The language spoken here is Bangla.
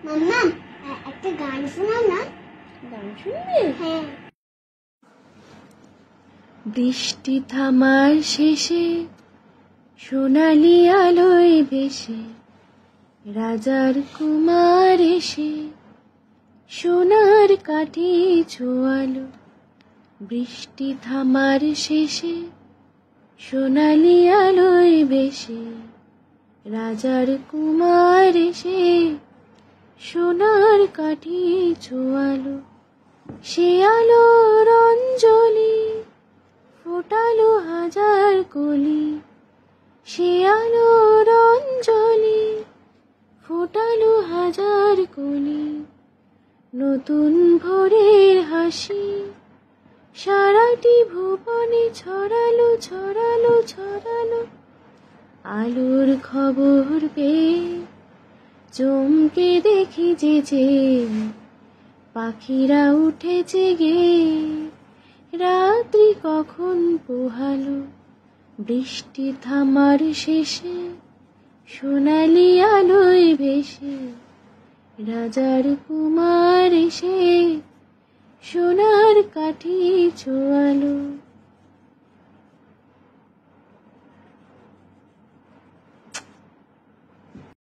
মাম্মা একটা গান শোনাও না। গান শুনবে? হ্যাঁ। বৃষ্টি থামার শেষে সোনালি আলোয় ভেসে রাজার কুমার এসে সোনার কাঠি ছোঁয়ালো। বৃষ্টি থামার শেষে সোনালি আলোয় ভেসে রাজার কুমার এসে সোনার কাঠি ছোঁয়ালো। সে আলোর অঞ্জলি ফোটালো হাজার কলি। সে আলোর অঞ্জলি ফোটালো হাজার কলি। নতুন ভোরের হাসি সারাটি ভুবনে ছড়ালো ছড়ালো ছড়ালো। আলোর খবর পেয়ে চমকে দেখি যে পাখিরা উঠেছে গে। রাত্রি কখন পোহালো। বৃষ্টি থামার শেষে সোনালি আলোয় ভেসে রাজার কুমার এসে সোনার কাঠি ছোঁয়ালো।